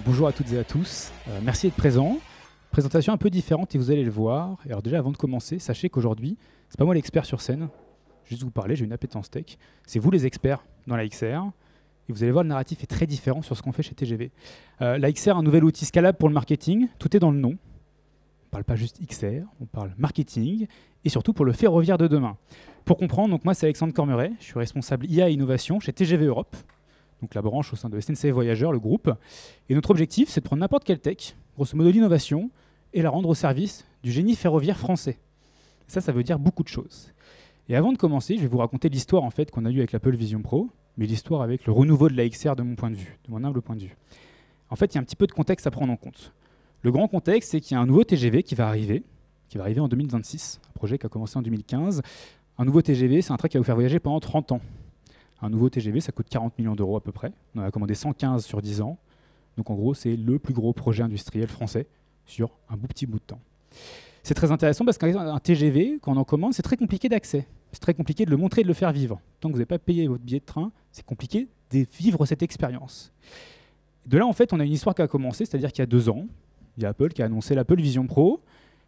Bonjour à toutes et à tous, merci d'être présents. Présentation un peu différente et vous allez le voir. Et alors déjà avant de commencer, sachez qu'aujourd'hui, c'est pas moi l'expert sur scène, juste vous parler, j'ai une appétence tech. C'est vous les experts dans la XR. Et vous allez voir, le narratif est très différent sur ce qu'on fait chez TGV. La XR, un nouvel outil scalable pour le marketing, tout est dans le nom. On ne parle pas juste XR, on parle marketing et surtout pour le ferroviaire de demain. Pour comprendre, donc moi c'est Alexandre Cormeret, je suis responsable IA et innovation chez TGV Europe, donc la branche au sein de SNCF Voyageurs, le groupe. Et notre objectif, c'est de prendre n'importe quelle tech, grosso modo l'innovation, et la rendre au service du génie ferroviaire français. Ça veut dire beaucoup de choses. Et avant de commencer, je vais vous raconter l'histoire en fait qu'on a eue avec l'Apple Vision Pro, mais l'histoire avec le renouveau de la XR de mon point de vue, de mon humble point de vue. En fait, il y a un petit peu de contexte à prendre en compte. Le grand contexte, c'est qu'il y a un nouveau TGV qui va arriver en 2026, un projet qui a commencé en 2015. Un nouveau TGV, c'est un train qui va vous faire voyager pendant 30 ans. Un nouveau TGV, ça coûte 40 millions d'euros à peu près. On en a commandé 115 sur 10 ans. Donc en gros, c'est le plus gros projet industriel français sur un petit bout de temps. C'est très intéressant parce qu'un TGV, quand on en commande, c'est très compliqué d'accès. C'est très compliqué de le montrer et de le faire vivre. Tant que vous n'avez pas payé votre billet de train, c'est compliqué de vivre cette expérience. De là, en fait, on a une histoire qui a commencé, c'est-à-dire qu'il y a 2 ans, il y a Apple qui a annoncé l'Apple Vision Pro.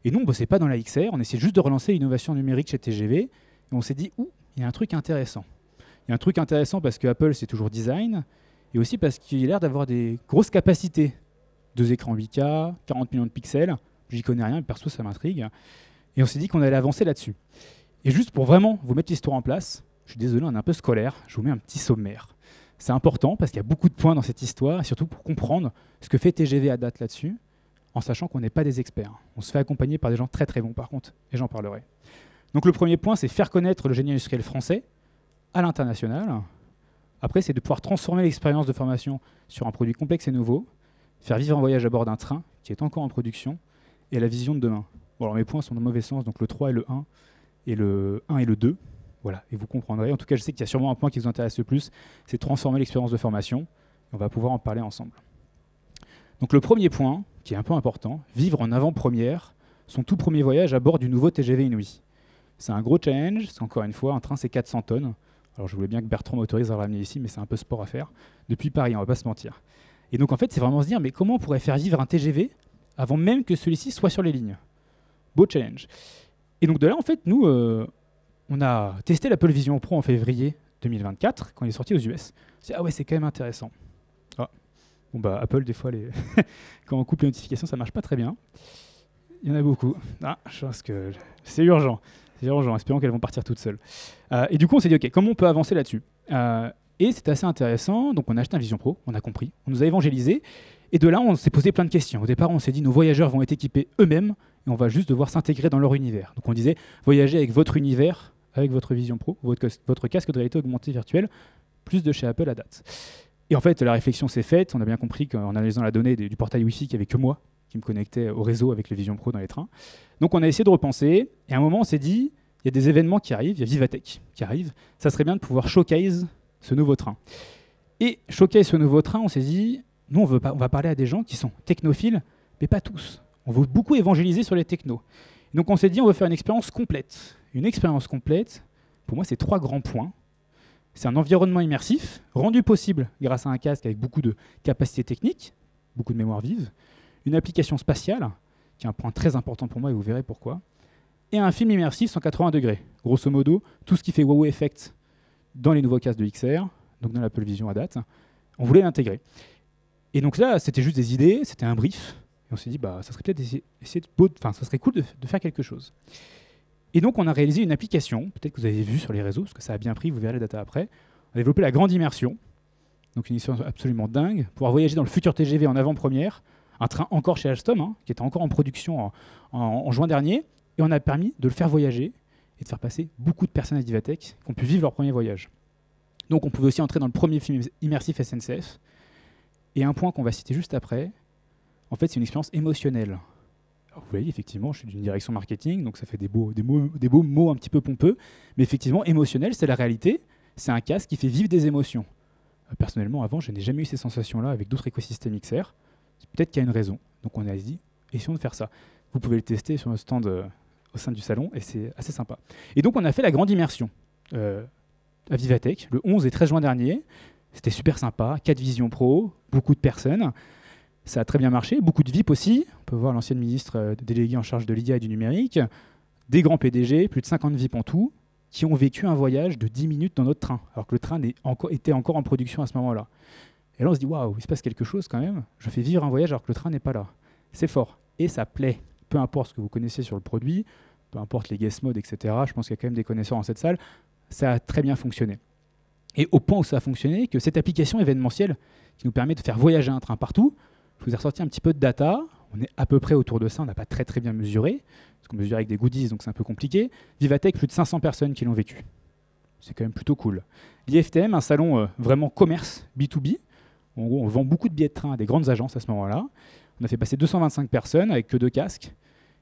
Et nous, on ne bossait pas dans la XR, on essayait juste de relancer l'innovation numérique chez TGV. Et on s'est dit, il y a un truc intéressant. Il y a un truc intéressant parce que Apple, c'est toujours design, et aussi parce qu'il a l'air d'avoir des grosses capacités. 2 écrans 8K, 40 millions de pixels, j'y connais rien, mais perso, ça m'intrigue. Et on s'est dit qu'on allait avancer là-dessus. Et juste pour vraiment vous mettre l'histoire en place, je suis désolé, on est un peu scolaire, je vous mets un petit sommaire. C'est important parce qu'il y a beaucoup de points dans cette histoire, et surtout pour comprendre ce que fait TGV à date là-dessus, en sachant qu'on n'est pas des experts. On se fait accompagner par des gens très très bons par contre, et j'en parlerai. Donc le premier point, c'est faire connaître le génie industriel français à l'international. Après, c'est de pouvoir transformer l'expérience de formation sur un produit complexe et nouveau, faire vivre un voyage à bord d'un train qui est encore en production, et la vision de demain. Bon, alors mes points sont dans le mauvais sens, donc le 3 et le 1, et le 1 et le 2. Voilà, et vous comprendrez. En tout cas, je sais qu'il y a sûrement un point qui vous intéresse le plus, c'est transformer l'expérience de formation. On va pouvoir en parler ensemble. Donc le premier point, qui est un peu important, vivre en avant-première son tout premier voyage à bord du nouveau TGV Inouï. C'est un gros challenge, c'est encore une fois, un train c'est 400 tonnes. Alors je voulais bien que Bertrand m'autorise à le ramener ici, mais c'est un peu sport à faire. Depuis Paris, on va pas se mentir. Et donc en fait, c'est vraiment se dire, mais comment on pourrait faire vivre un TGV avant même que celui-ci soit sur les lignes? Beau challenge. Et donc de là, en fait, nous, on a testé l'Apple Vision Pro en février 2024, quand il est sorti aux US. Ah ouais, c'est quand même intéressant. Ah. Bon bah Apple, des fois, quand on coupe les notifications, ça marche pas très bien. Il y en a beaucoup. Ah, je pense que c'est urgent. C'est urgent, espérons qu'elles vont partir toutes seules. Et du coup, on s'est dit, OK, comment on peut avancer là-dessus? Et c'était assez intéressant. Donc, on a acheté un Vision Pro, on a compris, on nous a évangélisé. Et de là, on s'est posé plein de questions. Au départ, on s'est dit, nos voyageurs vont être équipés eux-mêmes et on va juste devoir s'intégrer dans leur univers. Donc, on disait, voyager avec votre univers, avec votre Vision Pro, votre casque de réalité augmentée virtuelle, plus de chez Apple à date. Et en fait, la réflexion s'est faite. On a bien compris qu'en analysant la donnée du portail Wi-Fi, qu'il n'y avait que moi qui me connectait au réseau avec les Vision Pro dans les trains. Donc on a essayé de repenser, et à un moment on s'est dit, il y a des événements qui arrivent, il y a Vivatech qui arrive, ça serait bien de pouvoir showcase ce nouveau train. Et showcase ce nouveau train, on s'est dit, nous on va parler à des gens qui sont technophiles, mais pas tous. On veut beaucoup évangéliser sur les technos. Donc on s'est dit, on veut faire une expérience complète. Une expérience complète, pour moi c'est 3 grands points. C'est un environnement immersif, rendu possible grâce à un casque avec beaucoup de capacités techniques, beaucoup de mémoire vive, une application spatiale, qui est un point très important pour moi et vous verrez pourquoi, et un film immersif 180 degrés. Grosso modo, tout ce qui fait wow effect dans les nouveaux casques de XR, donc dans l'Apple Vision à date, on voulait l'intégrer. Et donc là, c'était juste des idées, c'était un brief, et on s'est dit, ça serait peut-être ça serait cool de faire quelque chose. Et donc on a réalisé une application, peut-être que vous avez vu sur les réseaux, parce que ça a bien pris, vous verrez les datas après. On a développé la grande immersion, donc une expérience absolument dingue, pouvoir voyager dans le futur TGV en avant-première, un train encore chez Alstom, qui était encore en production en juin dernier, et on a permis de le faire voyager et de faire passer beaucoup de personnes à Vivatech qui ont pu vivre leur premier voyage. Donc on pouvait aussi entrer dans le premier film immersif SNCF. Et un point qu'on va citer juste après, en fait c'est une expérience émotionnelle. Alors vous voyez, effectivement, je suis d'une direction marketing, donc ça fait des beaux mots un petit peu pompeux, mais effectivement, émotionnel, c'est la réalité, c'est un casque qui fait vivre des émotions. Personnellement, avant, je n'ai jamais eu ces sensations-là avec d'autres écosystèmes XR. Peut-être qu'il y a une raison. Donc on a dit, essayons de faire ça. Vous pouvez le tester sur un stand au sein du salon et c'est assez sympa. Et donc on a fait la grande immersion à Vivatech le 11 et 13 juin dernier. C'était super sympa, 4 Vision Pro, beaucoup de personnes. Ça a très bien marché, beaucoup de VIP aussi. On peut voir l'ancienne ministre déléguée en charge de l'IA et du numérique, des grands PDG, plus de 50 VIP en tout, qui ont vécu un voyage de 10 minutes dans notre train, alors que le train était encore en production à ce moment-là. Et là, on se dit, waouh, il se passe quelque chose quand même. Je fais vivre un voyage alors que le train n'est pas là. C'est fort. Et ça plaît. Peu importe ce que vous connaissez sur le produit, peu importe les guest modes, etc. Je pense qu'il y a quand même des connaisseurs dans cette salle. Ça a très bien fonctionné. Et au point où ça a fonctionné, que cette application événementielle qui nous permet de faire voyager un train partout, je vous ai ressorti un petit peu de data. On est à peu près autour de ça. On n'a pas très bien mesuré, parce qu'on mesure avec des goodies, donc c'est un peu compliqué. Vivatech, plus de 500 personnes qui l'ont vécu. C'est quand même plutôt cool. L'IFTM, un salon vraiment commerce, B2B. En gros, on vend beaucoup de billets de train à des grandes agences à ce moment-là. On a fait passer 225 personnes avec que 2 casques.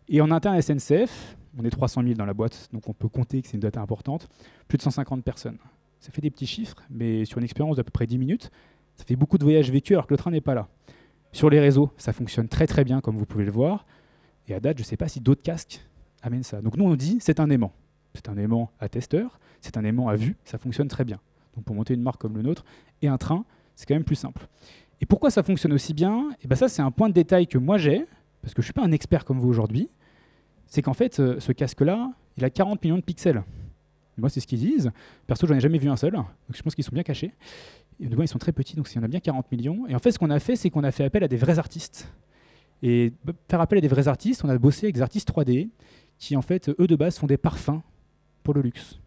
Et en interne SNCF, on est 300 000 dans la boîte, donc on peut compter que c'est une data importante, plus de 150 personnes. Ça fait des petits chiffres, mais sur une expérience d'à peu près 10 minutes, ça fait beaucoup de voyages vécus alors que le train n'est pas là. Sur les réseaux, ça fonctionne très bien, comme vous pouvez le voir. Et à date, je ne sais pas si d'autres casques amènent ça. Donc nous, on dit c'est un aimant. C'est un aimant à testeur, c'est un aimant à vue, ça fonctionne très bien. Donc pour monter une marque comme le nôtre et un train, c'est quand même plus simple. Et pourquoi ça fonctionne aussi bien? Et ben ça, c'est un point de détail que moi j'ai, parce que je ne suis pas un expert comme vous aujourd'hui. C'est qu'en fait, ce casque-là, il a 40 millions de pixels. Moi, c'est ce qu'ils disent. Perso, j'en ai jamais vu un seul. Donc je pense qu'ils sont bien cachés. Et de moi, ils sont très petits, donc il y en a bien 40 millions. Et en fait, ce qu'on a fait, c'est qu'on a fait appel à des vrais artistes. Et faire appel à des vrais artistes, on a bossé avec des artistes 3D qui, en fait, eux, de base, font des parfums pour le luxe.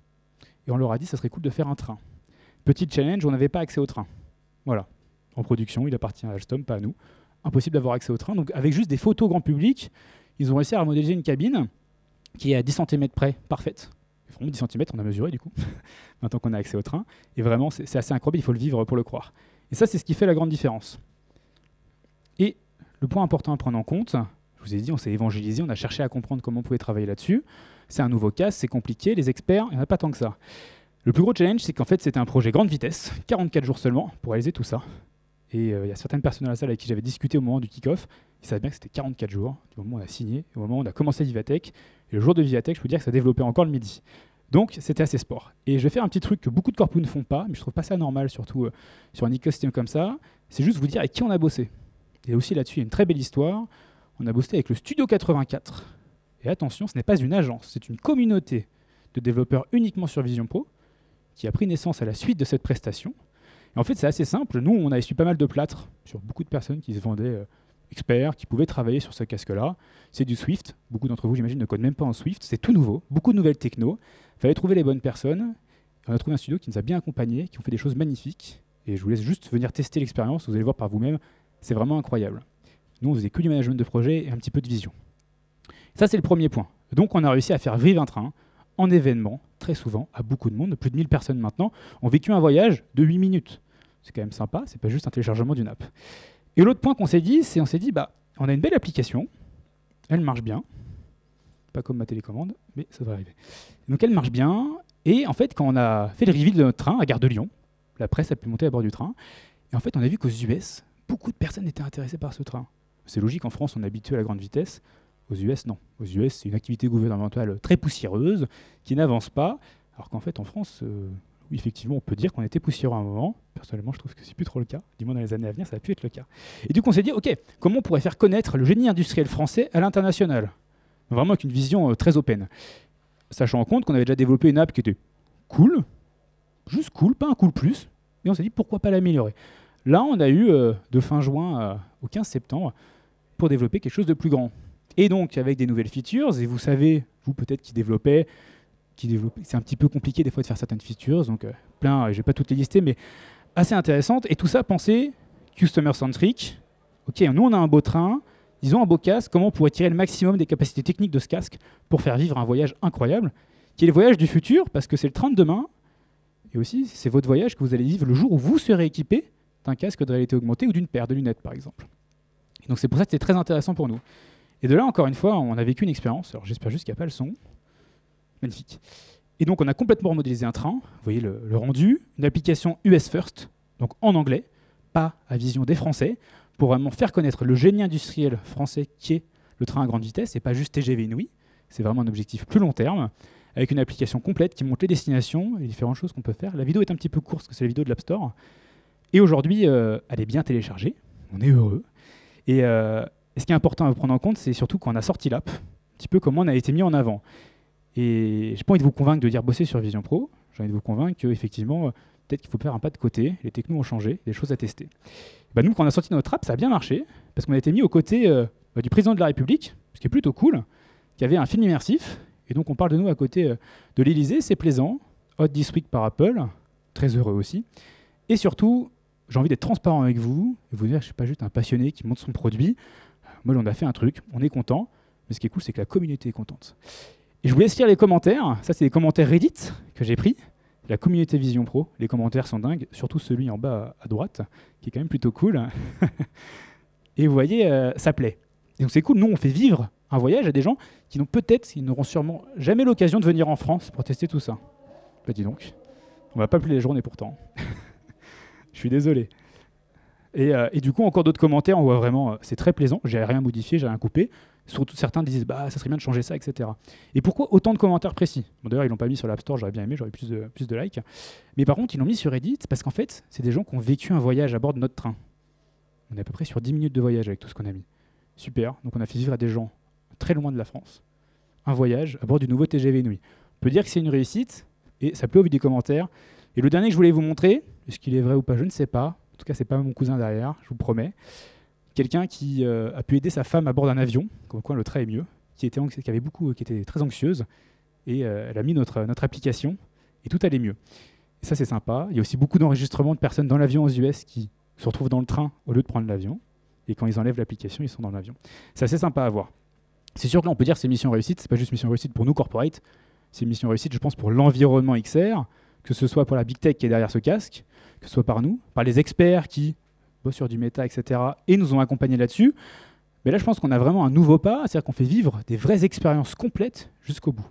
Et on leur a dit, ça serait cool de faire un train. Petit challenge, on n'avait pas accès au train. Voilà. En production, il appartient à Alstom, pas à nous. Impossible d'avoir accès au train. Donc, avec juste des photos grand public, ils ont réussi à modéliser une cabine qui est à 10 cm près, parfaite. Vraiment 10 cm, on a mesuré du coup, maintenant qu'on a accès au train. Et vraiment, c'est assez incroyable, il faut le vivre pour le croire. Et ça, c'est ce qui fait la grande différence. Et le point important à prendre en compte, je vous ai dit, on s'est évangélisé, on a cherché à comprendre comment on pouvait travailler là-dessus. C'est un nouveau cas, c'est compliqué, les experts, il n'y en a pas tant que ça. Le plus gros challenge, c'est qu'en fait, c'était un projet grande vitesse, 44 jours seulement, pour réaliser tout ça. Et il y a certaines personnes dans la salle avec qui j'avais discuté au moment du kick-off, ils savaient bien que c'était 44 jours, du moment où on a signé, au moment où on a commencé Vivatech. Et le jour de Vivatech, je peux dire que ça développait encore le midi. Donc, c'était assez sport. Et je vais faire un petit truc que beaucoup de corpos ne font pas, mais je trouve pas ça normal, surtout sur un écosystème comme ça. C'est juste vous dire avec qui on a bossé. Et aussi là-dessus, il y a une très belle histoire. On a bossé avec le Studio 84. Et attention, ce n'est pas une agence, c'est une communauté de développeurs uniquement sur Vision Pro qui a pris naissance à la suite de cette prestation. Et en fait, c'est assez simple. Nous, on a essuyé pas mal de plâtre sur beaucoup de personnes qui se vendaient experts, qui pouvaient travailler sur ce casque-là. C'est du Swift. Beaucoup d'entre vous, j'imagine, ne codent même pas en Swift. C'est tout nouveau. Beaucoup de nouvelles techno. Il fallait trouver les bonnes personnes. Et on a trouvé un studio qui nous a bien accompagnés, qui ont fait des choses magnifiques. Et je vous laisse juste venir tester l'expérience. Vous allez voir par vous-même. C'est vraiment incroyable. Nous, on faisait que du management de projet et un petit peu de vision. Ça, c'est le premier point. Donc, on a réussi à faire vivre un train en événement, très souvent, à beaucoup de monde. Plus de 1000 personnes maintenant ont vécu un voyage de 8 minutes. C'est quand même sympa, c'est pas juste un téléchargement d'une app. Et l'autre point qu'on s'est dit, c'est on a une belle application, elle marche bien, pas comme ma télécommande, mais ça devrait arriver. Donc elle marche bien, et en fait, quand on a fait le reveal de notre train à Gare de Lyon, la presse a pu monter à bord du train, et en fait, on a vu qu'aux US, beaucoup de personnes étaient intéressées par ce train. C'est logique, en France, on est habitué à la grande vitesse. Aux US, non. Aux US, c'est une activité gouvernementale très poussiéreuse, qui n'avance pas, alors qu'en fait, en France, oui, effectivement, on peut dire qu'on était poussiéreux à un moment. Personnellement, je trouve que c'est plus trop le cas. Du moins, dans les années à venir, ça va plus être le cas. Et du coup, on s'est dit, OK, comment on pourrait faire connaître le génie industriel français à l'international? Vraiment avec une vision très open. Sachant en compte qu'on avait déjà développé une app qui était cool, juste cool, pas un cool plus. Et on s'est dit, pourquoi pas l'améliorer? Là, on a eu de fin juin au 15 septembre pour développer quelque chose de plus grand. Et donc, avec des nouvelles features, et vous savez, vous peut-être qui développez, c'est un petit peu compliqué des fois de faire certaines features, donc je ne vais pas toutes les lister, mais assez intéressantes. Et tout ça, pensez customer-centric. OK, nous, on a un beau train, ils ont un beau casque, comment on pourrait tirer le maximum des capacités techniques de ce casque pour faire vivre un voyage incroyable, qui est le voyage du futur, parce que c'est le train de demain, et aussi, c'est votre voyage que vous allez vivre le jour où vous serez équipé d'un casque de réalité augmentée ou d'une paire de lunettes, par exemple. Et donc c'est pour ça que c'est très intéressant pour nous. Et de là, encore une fois, on a vécu une expérience. Alors j'espère juste qu'il n'y a pas le son. Magnifique. Et donc on a complètement remodélisé un train. Vous voyez le rendu. Une application US First, donc en anglais, pas à vision des Français, pour vraiment faire connaître le génie industriel français qui est le train à grande vitesse, et pas juste TGV Inouï. C'est vraiment un objectif plus long terme, avec une application complète qui montre les destinations et les différentes choses qu'on peut faire. La vidéo est un petit peu courte, parce que c'est la vidéo de l'App Store. Et aujourd'hui, elle est bien téléchargée. On est heureux. Et ce qui est important à prendre en compte, c'est surtout quand on a sorti l'app, un petit peu comment on a été mis en avant. Et je n'ai pas envie de vous convaincre de dire bosser sur Vision Pro, j'ai envie de vous convaincre qu'effectivement, peut-être qu'il faut faire un pas de côté, les technos ont changé, des choses à tester. Bah nous, quand on a sorti notre app, ça a bien marché, parce qu'on a été mis aux côtés du président de la République, ce qui est plutôt cool, qui avait un film immersif, et donc on parle de nous à côté de l'Élysée, c'est plaisant, Hot This Week par Apple, très heureux aussi, et surtout, j'ai envie d'être transparent avec vous, et vous dire que je ne suis pas juste un passionné qui monte son produit. Moi, on a fait un truc, on est content, mais ce qui est cool, c'est que la communauté est contente. Et je vous laisse lire les commentaires. Ça, c'est des commentaires Reddit que j'ai pris. La communauté Vision Pro, les commentaires sont dingues, surtout celui en bas à droite, qui est quand même plutôt cool. Et vous voyez, ça plaît. Et donc c'est cool, nous, on fait vivre un voyage à des gens qui n'auront sûrement jamais l'occasion de venir en France pour tester tout ça. Bah dis donc, on va pas plus les journées pourtant. Je suis désolé. Et du coup, encore d'autres commentaires, on voit vraiment, c'est très plaisant, j'ai rien modifié, j'ai rien coupé. Surtout certains disent, bah ça serait bien de changer ça, etc. Et pourquoi autant de commentaires précis? Bon, d'ailleurs, ils l'ont pas mis sur l'App Store, j'aurais bien aimé, j'aurais plus de likes. Mais par contre, ils l'ont mis sur Reddit parce qu'en fait, c'est des gens qui ont vécu un voyage à bord de notre train. On est à peu près sur 10 minutes de voyage avec tout ce qu'on a mis. Super, donc on a fait vivre à des gens très loin de la France un voyage à bord du nouveau TGV Inouï. On peut dire que c'est une réussite, et ça plaît au vu des commentaires. Et le dernier que je voulais vous montrer, est-ce qu'il est vrai ou pas, je ne sais pas. En tout cas, c'est pas mon cousin derrière, je vous promets. Quelqu'un qui a pu aider sa femme à bord d'un avion, comme quoi le trait est mieux, qui était très anxieuse, et elle a mis notre application, et tout allait mieux. Et ça, c'est sympa. Il y a aussi beaucoup d'enregistrements de personnes dans l'avion aux US qui se retrouvent dans le train au lieu de prendre l'avion, et quand ils enlèvent l'application, ils sont dans l'avion. C'est assez sympa à voir. C'est sûr que là, on peut dire que c'est mission réussite, c'est pas juste mission réussite pour nous, corporate, c'est mission réussite, je pense, pour l'environnement XR, que ce soit pour la big tech qui est derrière ce casque, que ce soit par nous, par les experts qui bossent sur du méta, etc., et nous ont accompagnés là-dessus. Mais là, je pense qu'on a vraiment un nouveau pas, c'est-à-dire qu'on fait vivre des vraies expériences complètes jusqu'au bout.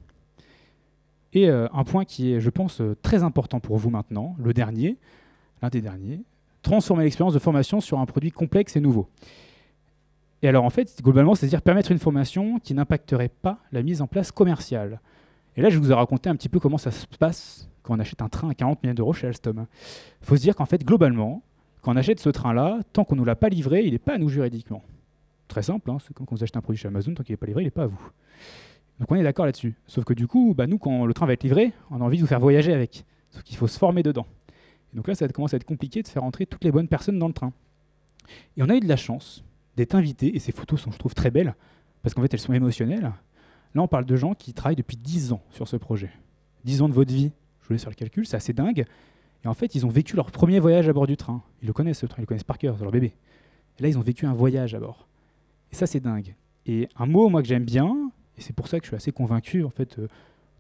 Et un point qui est, je pense, très important pour vous maintenant, l'un des derniers, transformer l'expérience de formation sur un produit complexe et nouveau. Et alors, en fait, globalement, c'est-à-dire permettre une formation qui n'impacterait pas la mise en place commerciale. Et là, je vous ai raconté un petit peu comment ça se passe quand on achète un train à 40 millions d'euros chez Alstom. Il faut se dire qu'en fait, globalement, quand on achète ce train-là, tant qu'on ne nous l'a pas livré, il n'est pas à nous juridiquement. Très simple, hein, c'est comme quand vous achetez un produit chez Amazon, tant qu'il n'est pas livré, il n'est pas à vous. Donc on est d'accord là-dessus. Sauf que du coup, nous, quand le train va être livré, on a envie de vous faire voyager avec. Sauf qu'il faut se former dedans. Et donc là, ça commence à être compliqué de faire entrer toutes les bonnes personnes dans le train. Et on a eu de la chance d'être invités, et ces photos sont, je trouve, très belles, parce qu'en fait, elles sont émotionnelles. Là, on parle de gens qui travaillent depuis 10 ans sur ce projet. 10 ans de votre vie, je vous laisse faire le calcul, c'est assez dingue. Et en fait, ils ont vécu leur premier voyage à bord du train. Ils le connaissent, ce train, ils le connaissent par cœur, c'est leur bébé. Et là, ils ont vécu un voyage à bord. Et ça, c'est dingue. Et un mot, moi, que j'aime bien, et c'est pour ça que je suis assez convaincu, en fait,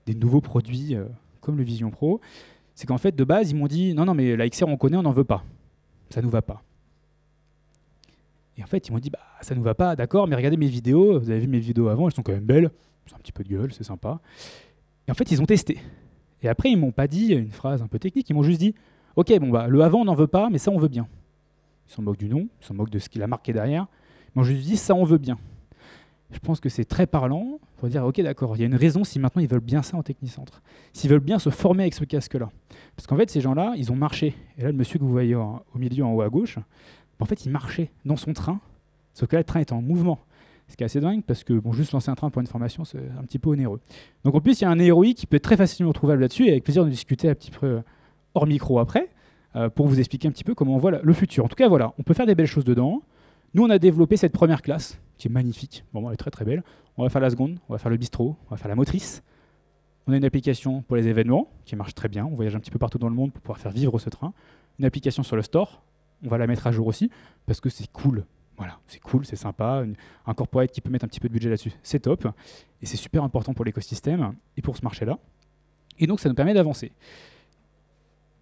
des nouveaux produits comme le Vision Pro, c'est qu'en fait, de base, ils m'ont dit « Non, mais la XR, on connaît, on n'en veut pas. Ça nous va pas. » Et en fait, ils m'ont dit « Ça nous va pas, d'accord, mais regardez mes vidéos. Vous avez vu mes vidéos avant, elles sont quand même belles. C'est un petit peu de gueule, c'est sympa. » Et en fait, ils ont testé. Et après, ils m'ont pas dit une phrase un peu technique, ils m'ont juste dit « Ok, le avant, on n'en veut pas, mais ça, on veut bien. » Ils s'en moquent du nom, ils s'en moquent de ce qu'il a marqué derrière. Ils m'ont juste dit « Ça, on veut bien. » Je pense que c'est très parlant pour dire « Ok, d'accord, il y a une raison si maintenant ils veulent bien ça en Technicentre. S'ils veulent bien se former avec ce casque-là. » Parce qu'en fait, ces gens-là, ils ont marché. Et là, le monsieur que vous voyez au milieu, en haut à gauche, en fait, il marchait dans son train, sauf que là, le train était en mouvement. Ce qui est assez dingue parce que juste lancer un train pour une formation, c'est un petit peu onéreux. Donc en plus, il y a un ROI qui peut être très facilement trouvable là-dessus, et avec plaisir de discuter un petit peu hors micro après, pour vous expliquer un petit peu comment on voit le futur. En tout cas, voilà, on peut faire des belles choses dedans. Nous, on a développé cette première classe, qui est magnifique. Bon, elle est très très belle. On va faire la seconde, on va faire le bistrot, on va faire la motrice. On a une application pour les événements, qui marche très bien. On voyage un petit peu partout dans le monde pour pouvoir faire vivre ce train. Une application sur le store, on va la mettre à jour aussi, parce que c'est cool. Voilà, c'est cool, c'est sympa. Un corporate qui peut mettre un petit peu de budget là-dessus, c'est top. Et c'est super important pour l'écosystème et pour ce marché-là. Et donc, ça nous permet d'avancer.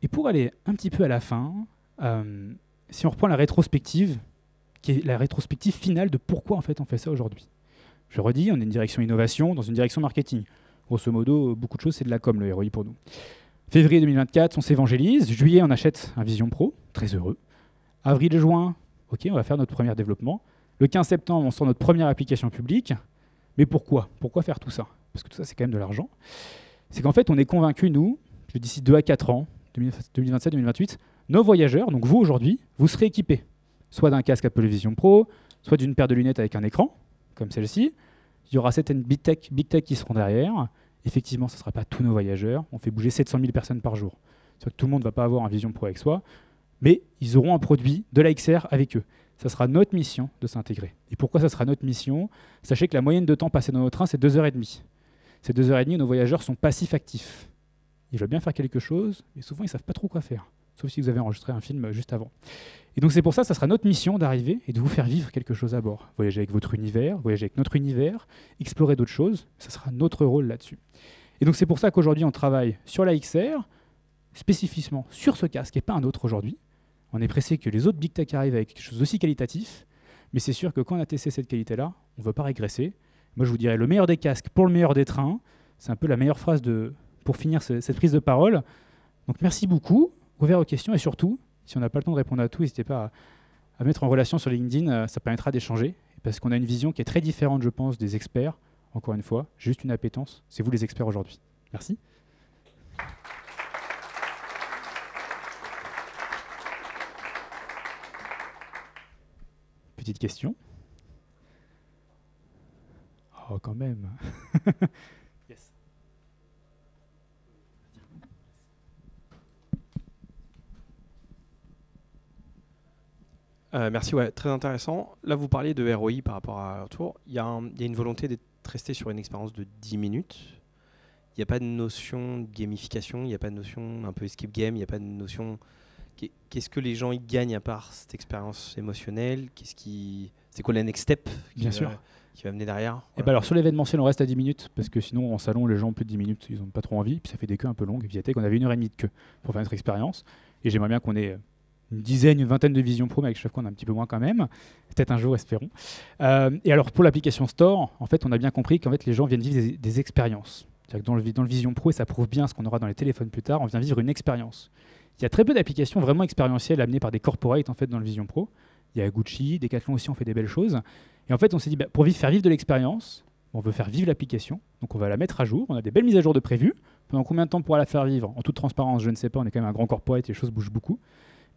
Et pour aller un petit peu à la fin, si on reprend la rétrospective, qui est la rétrospective finale de pourquoi en fait on fait ça aujourd'hui. Je redis, on est une direction innovation dans une direction marketing. Grosso modo, beaucoup de choses, c'est de la com, le ROI pour nous. Février 2024, on s'évangélise. Juillet, on achète un Vision Pro, très heureux. Avril, juin, ok, on va faire notre premier développement. Le 15 septembre, on sort notre première application publique. Mais pourquoi? Pourquoi faire tout ça? Parce que tout ça, c'est quand même de l'argent. C'est qu'en fait, on est convaincus, nous, que d'ici 2 à 4 ans, 2027-2028, nos voyageurs, donc vous aujourd'hui, vous serez équipés. Soit d'un casque Apple Vision Pro, soit d'une paire de lunettes avec un écran, comme celle-ci. Il y aura certaines big tech qui seront derrière. Effectivement, ce ne sera pas tous nos voyageurs. On fait bouger 700 000 personnes par jour. C'est-à-dire que tout le monde ne va pas avoir un Vision Pro avec soi, mais ils auront un produit de la XR avec eux. Ça sera notre mission de s'intégrer. Et pourquoi ça sera notre mission? Sachez que la moyenne de temps passé dans nos trains, c'est 2h30. Ces 2h30, nos voyageurs sont passifs-actifs. Ils veulent bien faire quelque chose, mais souvent, ils ne savent pas trop quoi faire. Sauf si vous avez enregistré un film juste avant. Et donc c'est pour ça, ça sera notre mission d'arriver et de vous faire vivre quelque chose à bord. Voyager avec votre univers, voyager avec notre univers, explorer d'autres choses, ça sera notre rôle là-dessus. Et donc c'est pour ça qu'aujourd'hui on travaille sur la XR, spécifiquement sur ce casque et pas un autre aujourd'hui. On est pressé que les autres Big Tech arrivent avec quelque chose d'aussi qualitatif, mais c'est sûr que quand on a testé cette qualité-là, on ne veut pas régresser. Moi je vous dirais le meilleur des casques pour le meilleur des trains, c'est un peu la meilleure phrase pour finir cette prise de parole. Donc merci beaucoup, ouvert aux questions et surtout, si on n'a pas le temps de répondre à tout, n'hésitez pas à mettre en relation sur LinkedIn, ça permettra d'échanger, parce qu'on a une vision qui est très différente, je pense, des experts. Encore une fois, juste une appétence. C'est vous les experts aujourd'hui. Merci. Petite question. Oh, quand même. Yes. Merci, ouais, très intéressant. Là, vous parliez de ROI par rapport à Retour. Il y a une volonté d'être resté sur une expérience de 10 minutes. Il n'y a pas de notion de gamification, il n'y a pas de notion un peu escape game, il n'y a pas de notion... Qu'est-ce que les gens y gagnent à part cette expérience émotionnelle? C'est quoi la next step Bien sûr. Qui va mener derrière? Et ben alors sur l'événementiel, on reste à 10 minutes, parce que sinon en salon, les gens ont plus de 10 minutes, ils n'ont pas trop envie, puis ça fait des queues un peu longues. Viatech, on avait 1h30 de queue pour faire notre expérience, et j'aimerais bien qu'on ait une dizaine, une vingtaine de Vision Pro, mais avec chaque fois on a un petit peu moins quand même. Peut-être un jour, espérons. Et alors pour l'application Store, en fait, on a bien compris qu'en fait les gens viennent vivre des expériences. C'est-à-dire que dans le Vision Pro, et ça prouve bien ce qu'on aura dans les téléphones plus tard, on vient vivre une expérience. Il y a très peu d'applications vraiment expérientielles amenées par des corporates en fait, dans le Vision Pro. Il y a Gucci, Decathlon aussi, on fait des belles choses. Et en fait, on s'est dit, pour faire vivre de l'expérience, on veut faire vivre l'application. Donc on va la mettre à jour. On a des belles mises à jour de prévues. Pendant combien de temps on pourra la faire vivre? En toute transparence, je ne sais pas. On est quand même un grand corporate et les choses bougent beaucoup.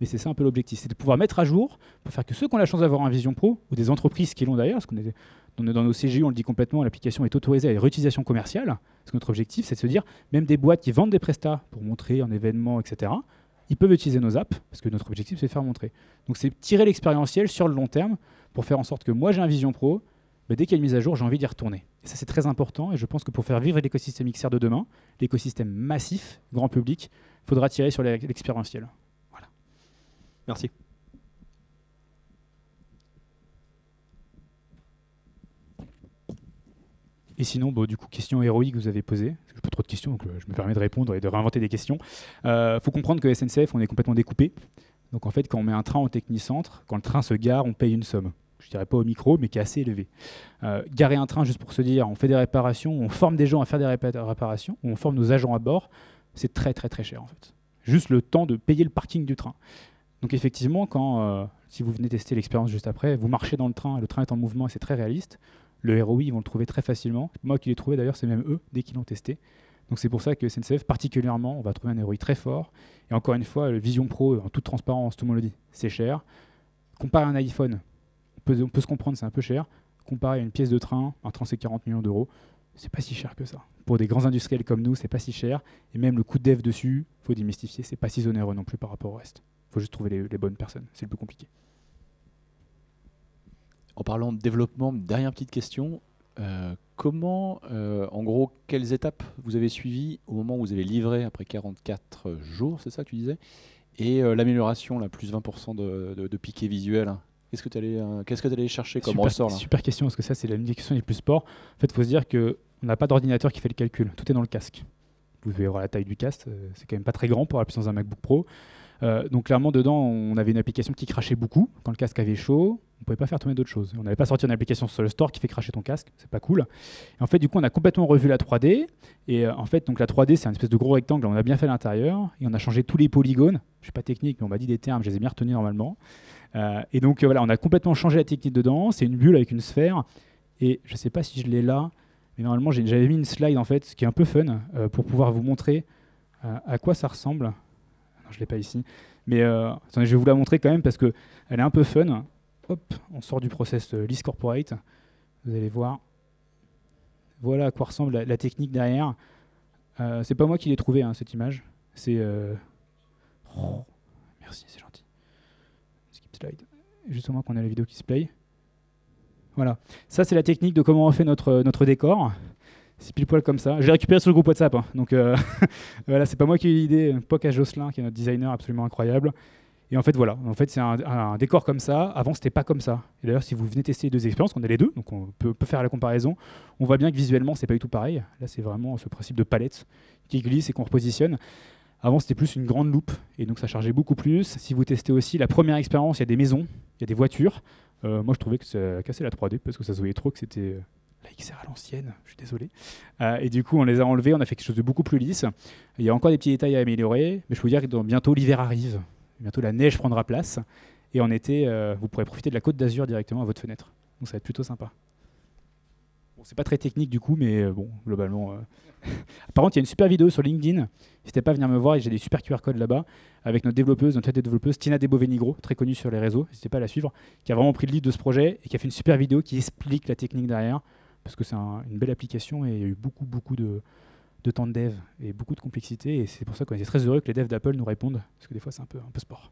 Mais c'est ça un peu l'objectif. C'est de pouvoir mettre à jour pour faire que ceux qui ont la chance d'avoir un Vision Pro, ou des entreprises qui l'ont d'ailleurs, parce qu'on est dans nos CGU, on le dit complètement, l'application est autorisée à la réutilisation commerciale. Parce que notre objectif, c'est de se dire, même des boîtes qui vendent des prestats pour montrer en événement, etc., ils peuvent utiliser nos apps, parce que notre objectif, c'est de faire montrer. Donc c'est tirer l'expérientiel sur le long terme pour faire en sorte que moi, j'ai un Vision Pro, dès qu'il y a une mise à jour, j'ai envie d'y retourner. Et ça, c'est très important, et je pense que pour faire vivre l'écosystème XR de demain, l'écosystème massif, grand public, il faudra tirer sur l'expérientiel. Voilà. Merci. Et sinon, du coup, question héroïque que vous avez posée. Je n'ai pas trop de questions, donc je me permets de répondre et de réinventer des questions. Faut comprendre que SNCF, on est complètement découpé. Donc en fait, quand on met un train au technicentre, quand le train se gare, on paye une somme. Je ne dirais pas au micro, mais qui est assez élevée. Garer un train, juste pour se dire, on fait des réparations, on forme des gens à faire des réparations, on forme nos agents à bord, c'est très très très cher en fait. Juste le temps de payer le parking du train. Donc effectivement, si vous venez tester l'expérience juste après, vous marchez dans le train est en mouvement et c'est très réaliste. Le ROI, ils vont le trouver très facilement. Moi qui l'ai trouvé d'ailleurs, c'est même eux, dès qu'ils l'ont testé. Donc c'est pour ça que SNCF, particulièrement, on va trouver un ROI très fort. Et encore une fois, le Vision Pro, en toute transparence, tout le monde le dit, c'est cher. Comparé à un iPhone, on peut se comprendre, c'est un peu cher. Comparé à une pièce de train, un train c'est 40 millions d'euros, c'est pas si cher que ça. Pour des grands industriels comme nous, c'est pas si cher. Et même le coût de dev dessus, il faut démystifier, c'est pas si onéreux non plus par rapport au reste. Il faut juste trouver les bonnes personnes, c'est le plus compliqué. En parlant de développement, dernière petite question. Comment, en gros, quelles étapes vous avez suivies au moment où vous avez livré après 44 jours, c'est ça que tu disais? Et l'amélioration, la plus 20% de piqué visuel. Qu'est-ce que tu allais chercher comme ressort là? Super question, parce que ça, c'est l'une des questions les plus sport. En fait, il faut se dire qu'on n'a pas d'ordinateur qui fait le calcul. Tout est dans le casque. Vous devez voir la taille du casque, c'est quand même pas très grand pour la puissance d'un MacBook Pro. Donc clairement, dedans, on avait une application qui crachait beaucoup. Quand le casque avait chaud, on ne pouvait pas faire tourner d'autres choses. On n'avait pas sorti une application sur le store qui fait cracher ton casque, c'est pas cool. Et en fait, du coup, on a complètement revu la 3D. Et en fait, donc la 3D, c'est une espèce de gros rectangle. On a bien fait l'intérieur et on a changé tous les polygones. Je suis pas technique, mais on m'a dit des termes, je les ai bien retenus normalement. Et donc voilà, on a complètement changé la technique dedans. C'est une bulle avec une sphère. Et je sais pas si je l'ai là, mais normalement, j'avais mis une slide en fait, ce qui est un peu fun, pour pouvoir vous montrer à quoi ça ressemble. Non, je l'ai pas ici. Mais attendez, je vais vous la montrer quand même parce qu'elle est un peu fun. hop, on sort du process List Corporate. Vous allez voir. Voilà à quoi ressemble la technique derrière. C'est pas moi qui l'ai trouvé, hein, cette image. C'est... Oh, merci, c'est gentil. Skip slide. Juste au moins qu'on a la vidéo qui se play. Voilà. Ça, c'est la technique de comment on fait notre décor. C'est pile poil comme ça. Je l'ai récupéré sur le groupe WhatsApp. Hein. Donc voilà, c'est pas moi qui ai eu l'idée. Poc à Jocelyn, qui est notre designer absolument incroyable. Et en fait, voilà. En fait, c'est un décor comme ça. Avant, c'était pas comme ça. Et d'ailleurs, si vous venez tester les deux expériences, on a les deux, donc on peut faire la comparaison. On voit bien que visuellement, c'est pas du tout pareil. Là, c'est vraiment ce principe de palette qui glisse et qu'on repositionne. Avant, c'était plus une grande loupe, et donc ça chargeait beaucoup plus. Si vous testez aussi la première expérience, il y a des maisons, il y a des voitures. Moi, je trouvais que ça cassait la 3D parce que ça se voyait trop que c'était la XR à l'ancienne. Je suis désolé. Et du coup, on les a enlevés, on a fait quelque chose de beaucoup plus lisse. Il y a encore des petits détails à améliorer, mais je peux vous dire que bientôt l'hiver arrive. Bientôt la neige prendra place. Et en été, vous pourrez profiter de la Côte d'Azur directement à votre fenêtre. Donc ça va être plutôt sympa. Bon, c'est pas très technique du coup, mais bon, globalement. Par contre, il y a une super vidéo sur LinkedIn. N'hésitez pas à venir me voir, j'ai des super QR codes là-bas, avec notre développeuse, notre tête de développeuse, Tina Debo-Venigro, très connue sur les réseaux. N'hésitez pas à la suivre, qui a vraiment pris le lead de ce projet et qui a fait une super vidéo qui explique la technique derrière, parce que c'est une belle application et il y a eu beaucoup de temps de dev et beaucoup de complexité. Et c'est pour ça qu'on était très heureux que les devs d'Apple nous répondent, parce que des fois, c'est un peu sport.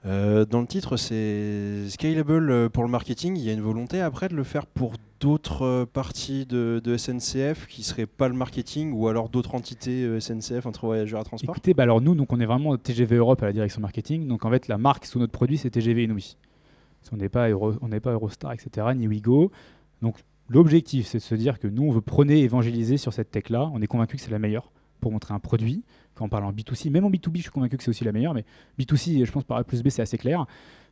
Dans le titre, c'est scalable pour le marketing. Il y a une volonté après de le faire pour d'autres parties de SNCF qui ne seraient pas le marketing ou alors d'autres entités SNCF entre voyageurs et transport. Écoutez, alors nous, donc on est vraiment TGV Europe à la direction marketing. Donc en fait, la marque sous notre produit, c'est TGV Inouï. On n'est pas Eurostar, etc., ni Ouigo. Donc l'objectif, c'est de se dire que nous, on veut prôner et évangéliser sur cette tech-là. On est convaincu que c'est la meilleure pour montrer un produit. Quand on parle en B2C, même en B2B, je suis convaincu que c'est aussi la meilleure, mais B2C, je pense par A plus B, c'est assez clair.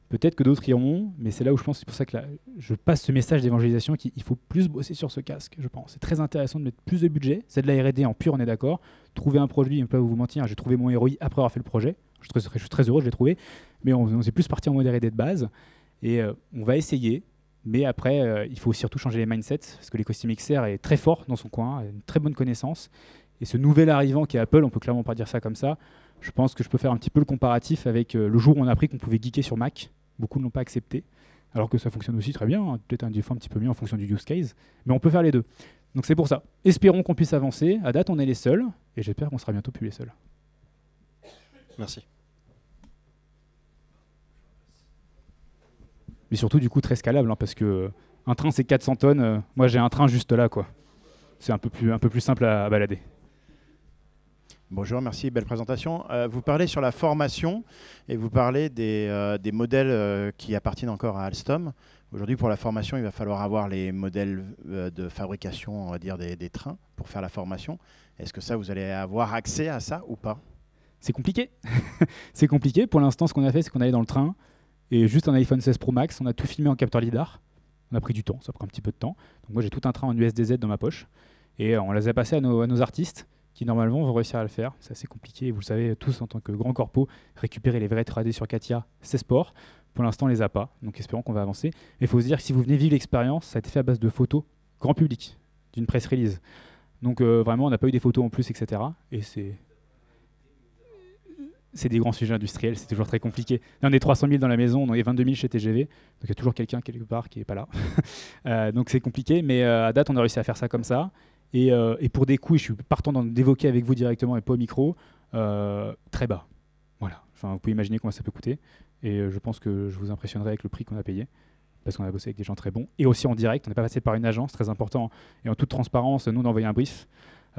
Peut-être que d'autres iront, mais c'est là où je pense, c'est pour ça que je passe ce message d'évangélisation qu'il faut plus bosser sur ce casque, je pense. C'est très intéressant de mettre plus de budget, c'est de la R&D en pur, on est d'accord. Trouver un produit, je ne vais pas vous mentir, j'ai trouvé mon ROI après avoir fait le projet. Je suis très heureux, je l'ai trouvé, mais on s'est plus parti en mode R&D de base, et on va essayer. Mais après, il faut surtout changer les mindsets, parce que l'écosystème XR est très fort dans son coin, a une très bonne connaissance. Et ce nouvel arrivant qui est Apple, on peut clairement pas dire ça comme ça. Je pense que je peux faire un petit peu le comparatif avec le jour où on a appris qu'on pouvait geeker sur Mac. Beaucoup ne l'ont pas accepté, alors que ça fonctionne aussi très bien. Peut-être des fois un petit peu mieux en fonction du use case. Mais on peut faire les deux. Donc c'est pour ça. Espérons qu'on puisse avancer. À date, on est les seuls. Et j'espère qu'on sera bientôt plus les seuls. Merci. Mais surtout, du coup, très scalable. Hein, parce que un train, c'est 400 tonnes. Moi, j'ai un train juste là, quoi. C'est un peu plus simple à balader. Bonjour, merci, belle présentation. Vous parlez sur la formation et vous parlez des modèles qui appartiennent encore à Alstom. Aujourd'hui, pour la formation, il va falloir avoir les modèles de fabrication, on va dire, des trains pour faire la formation. Est-ce que ça, vous allez avoir accès à ça ou pas? C'est compliqué. C'est compliqué. Pour l'instant, ce qu'on a fait, c'est qu'on allait dans le train et juste un iPhone 16 Pro Max, on a tout filmé en capteur LiDAR. On a pris du temps, ça a pris un petit peu de temps. Donc moi, j'ai tout un train en USDZ dans ma poche et on les a passés à nos artistes, qui normalement vont réussir à le faire. C'est assez compliqué, vous le savez tous en tant que grand corpo, récupérer les vrais 3D sur Katia, c'est sport. Pour l'instant, on les a pas, donc espérons qu'on va avancer. Mais il faut se dire que si vous venez vivre l'expérience, ça a été fait à base de photos grand public, d'une press release. Donc vraiment, on n'a pas eu des photos en plus, etc. Et c'est des grands sujets industriels, c'est toujours très compliqué. Là, on est 300 000 dans la maison, on est 22 000 chez TGV, donc il y a toujours quelqu'un quelque part qui n'est pas là. Donc c'est compliqué, mais à date, on a réussi à faire ça comme ça. Et pour des coûts, je suis partant d'évoquer avec vous directement et pas au micro, très bas. Voilà. Enfin, vous pouvez imaginer combien ça peut coûter. Et je pense que je vous impressionnerai avec le prix qu'on a payé, parce qu'on a bossé avec des gens très bons. Et aussi en direct, on n'est pas passé par une agence, très important. Et en toute transparence, nous, on a envoyé un brief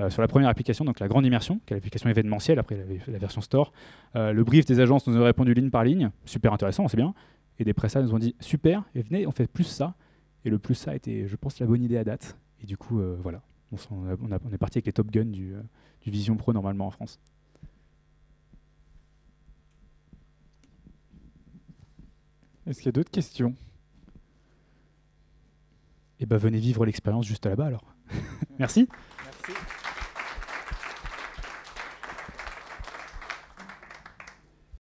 sur la première application, donc la grande immersion, qui est l'application événementielle, après la version store. Le brief des agences nous a répondu ligne par ligne, super intéressant, c'est bien. Et des prestats nous ont dit super, et venez, on fait plus ça. Et le plus ça a été, je pense, la bonne idée à date. Et du coup, voilà. On est parti avec les Top Gun du Vision Pro normalement en France. Est-ce qu'il y a d'autres questions? Eh ben venez vivre l'expérience juste là-bas alors. Merci.